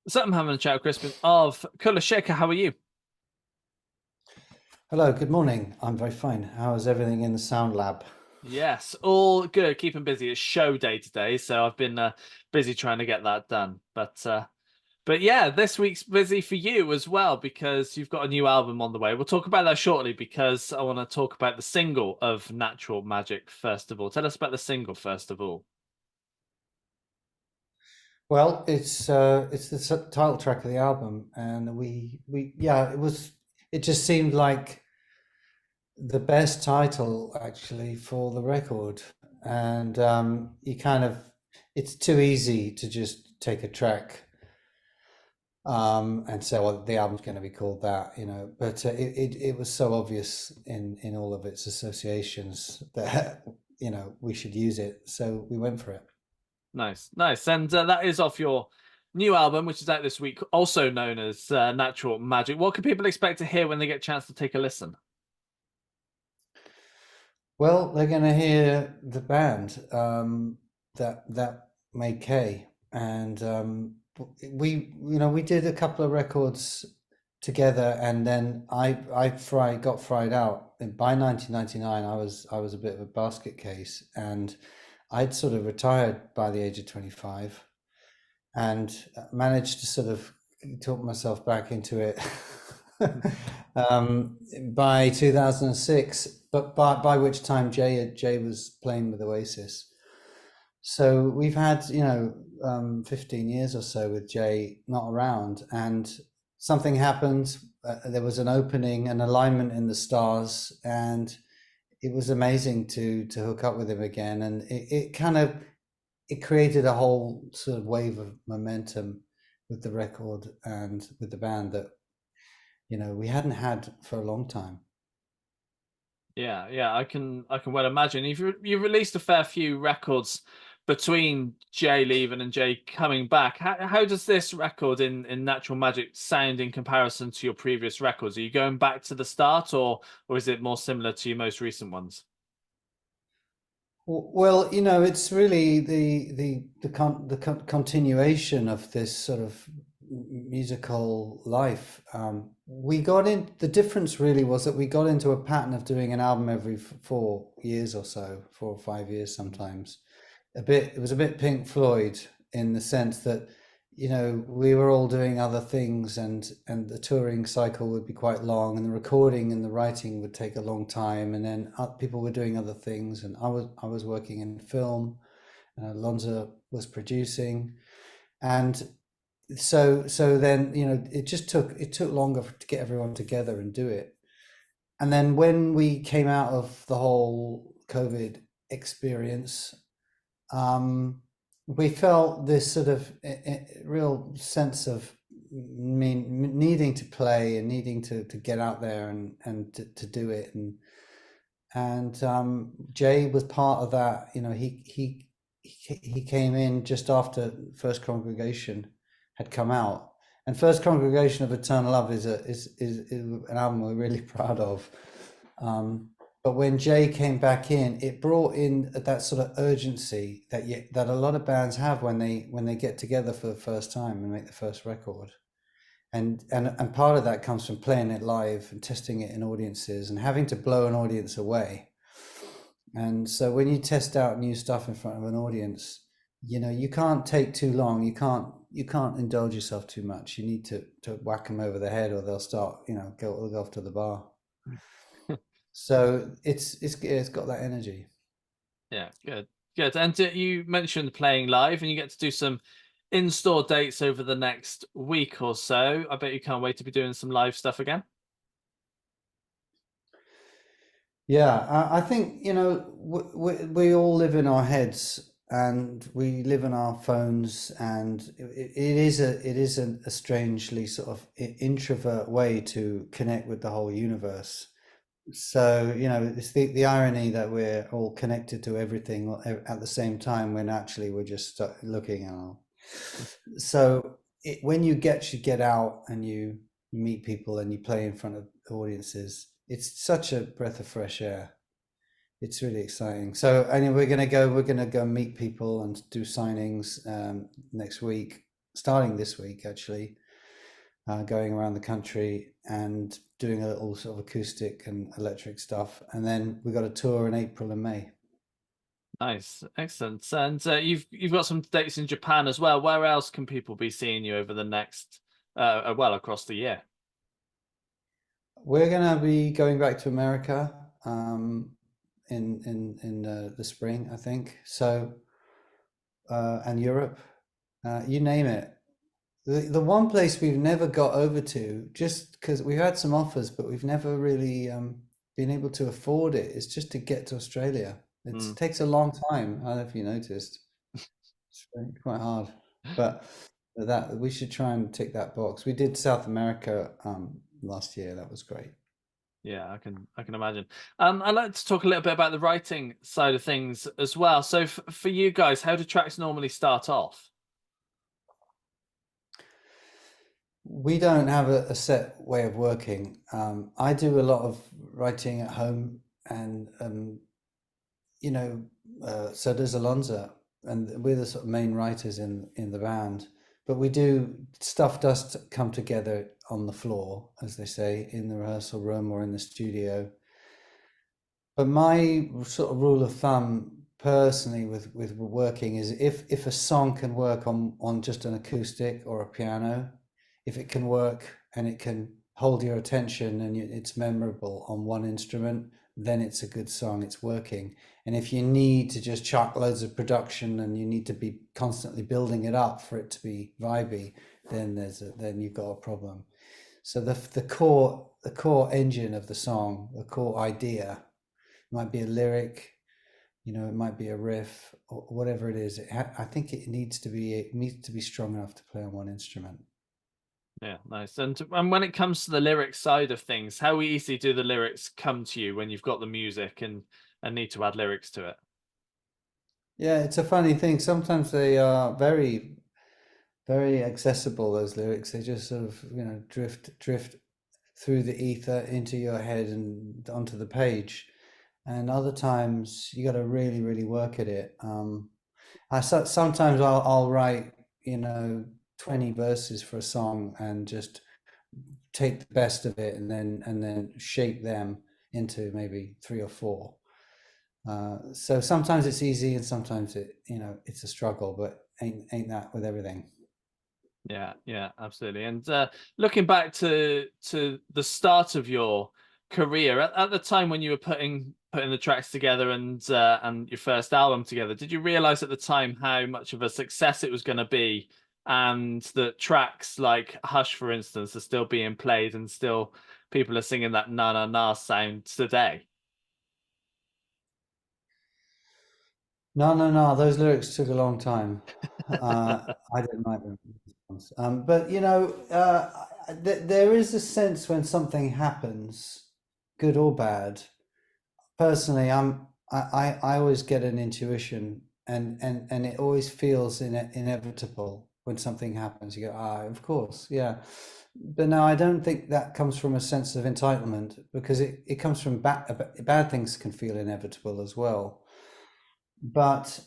So I'm having a chat with Crispin of Kula Shaker. How are you? Hello, good morning. I'm very fine. How is everything in the sound lab? Yes, all good. Keeping busy. It's show day today, so I've been busy trying to get that done. But yeah, this week's busy for you as well because you've got a new album on the way. We'll talk about that shortly because I want to talk about the single of Natural Magic first of all. Tell us about the single first of all. Well, it's the title track of the album, and we yeah, it just seemed like the best title actually for the record, and you kind of it's too easy to just take a track and say, well, the album's going to be called that, but it was so obvious in all of its associations that we should use it, so we went for it. Nice, nice. And that is off your new album, which is out this week, also known as Natural Magic. What can people expect to hear when they get a chance to take a listen? Well, they're going to hear the band that made K, and we did a couple of records together, and then I got fried out. And by 1999, I was a bit of a basket case, and I'd sort of retired by the age of 25, and managed to sort of talk myself back into it by 2006. But by which time Jay was playing with Oasis. So we've had 15 years or so with Jay not around, and something happened. There was an opening, an alignment in the stars, and it was amazing to hook up with him again. And it kind of it created a whole sort of wave of momentum with the record and with the band that we hadn't had for a long time. Yeah, yeah, I can well imagine. You've released a fair few records between Jay leaving and Jay coming back. How does this record in Natural Magic sound in comparison to your previous records? Are you going back to the start, or is it more similar to your most recent ones? Well, it's really the continuation of this sort of musical life. We got in. The difference really was that we got into a pattern of doing an album every 4 years or so, 4 or 5 years sometimes. It was a bit Pink Floyd in the sense that we were all doing other things, and the touring cycle would be quite long, and the recording and the writing would take a long time, and then people were doing other things, and I was working in film, Lonza was producing, and so then it took longer to get everyone together and do it. And then when we came out of the whole COVID experience, we felt this sort of real sense of needing to play and needing to get out there and to do it, and Jay was part of that. He came in just after First Congregation had come out, and First Congregation of Eternal Love is an album we're really proud of. But when Jay came back in, it brought in that sort of urgency that a lot of bands have when they get together for the first time and make the first record. And part of that comes from playing it live and testing it in audiences and having to blow an audience away. And so when you test out new stuff in front of an audience, you can't take too long. You can't indulge yourself too much. You need to whack them over the head, or they'll start, go off to the bar. So it's got that energy. Yeah, good, good. And you mentioned playing live, and you get to do some in-store dates over the next week or so. I bet you can't wait to be doing some live stuff again. Yeah, I think we all live in our heads, and we live in our phones, and it is a strangely sort of introvert way to connect with the whole universe. So, it's the irony that we're all connected to everything at the same time when actually we're just looking at our. So when you get out and you meet people and you play in front of audiences, it's such a breath of fresh air. It's really exciting. So, anyway, we're gonna go meet people and do signings next week. starting this week actually, going around the country and doing a little sort of acoustic and electric stuff. And then we got a tour in April and May. Nice, excellent. And you've got some dates in Japan as well. Where else can people be seeing you over the next well, across the year? We're gonna be going back to America in the spring, I think. So and Europe, you name it. The one place we've never got over to, just because we've had some offers, but we've never really been able to afford it, is just to get to Australia. It Mm. takes a long time. I don't know if you noticed. It's quite hard, but that we should try and tick that box. We did South America last year. That was great. Yeah, I can imagine. I'd like to talk a little bit about the writing side of things as well. So for you guys, how do tracks normally start off? We don't have a set way of working. I do a lot of writing at home, and you know, so does Alonso, and we're the sort of main writers in the band. But we do stuff does come together on the floor, as they say, in the rehearsal room or in the studio. But my sort of rule of thumb personally with working is if a song can work on just an acoustic or a piano, if it can work and it can hold your attention and it's memorable on one instrument, then it's a good song, it's working. And if you need to just chuck loads of production and you need to be constantly building it up for it to be vibey, then you've got a problem. So the core engine of the song, the core idea, it might be a lyric, it might be a riff or whatever it is. I think it needs to be strong enough to play on one instrument. Yeah, nice. And when it comes to the lyrics side of things, how easy do the lyrics come to you when you've got the music and need to add lyrics to it? Yeah, it's a funny thing. Sometimes they are very, very accessible, those lyrics. They just sort of, drift through the ether into your head and onto the page. And other times you got to really, really work at it. Sometimes I'll write, 20 verses for a song and just take the best of it and then shape them into maybe three or four. So sometimes it's easy and sometimes it's a struggle, but ain't that with everything. Yeah, yeah, absolutely. And looking back to the start of your career, at the time when you were putting the tracks together and your first album together, did you realize at the time how much of a success it was going to be, and that tracks like Hush, for instance, are still being played and still people are singing that na na na sound today? No, no, no. Those lyrics took a long time. I didn't like them. But there is a sense when something happens, good or bad. Personally, I always get an intuition, and it always feels inevitable when something happens. You go, of course, yeah. But no, I don't think that comes from a sense of entitlement, because it comes from bad things can feel inevitable as well. But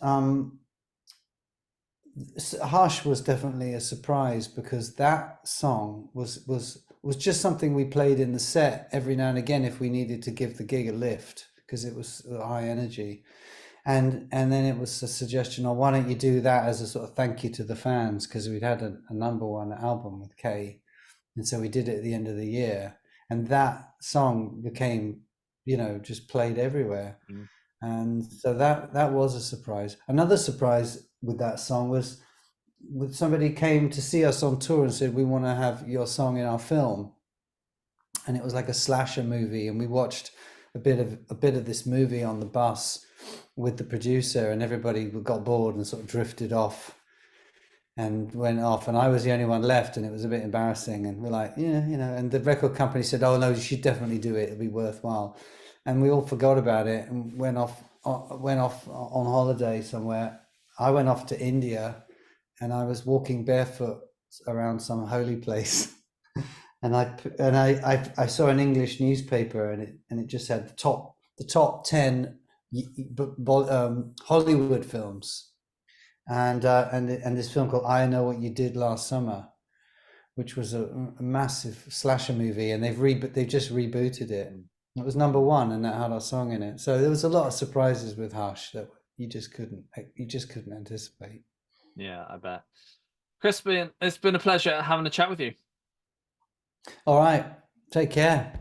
Hush was definitely a surprise, because that song was just something we played in the set every now and again if we needed to give the gig a lift, because it was high energy. And then it was a suggestion, oh, why don't you do that as a sort of thank you to the fans, because we'd had a number one album with Kay, and so we did it at the end of the year, and that song became, just played everywhere. Mm. And so that was a surprise. Another surprise with that song was when somebody came to see us on tour and said, we want to have your song in our film. And it was like a slasher movie, and we watched a bit of this movie on the bus with the producer, and everybody got bored and sort of drifted off and went off, and I was the only one left, and it was a bit embarrassing. And we're like, yeah, and the record company said, oh no, you should definitely do it, it'll be worthwhile. And we all forgot about it and went off on holiday somewhere. I went off to India, and I was walking barefoot around some holy place, and I saw an English newspaper, and it just had the top 10 Hollywood films, and this film called I Know What You Did Last Summer, which was a massive slasher movie, and they've just rebooted it. It was number one, and that had our song in it. So there was a lot of surprises with Hush that you just couldn't anticipate. Yeah, I bet. Crispin, it's been a pleasure having a chat with you. All right, take care.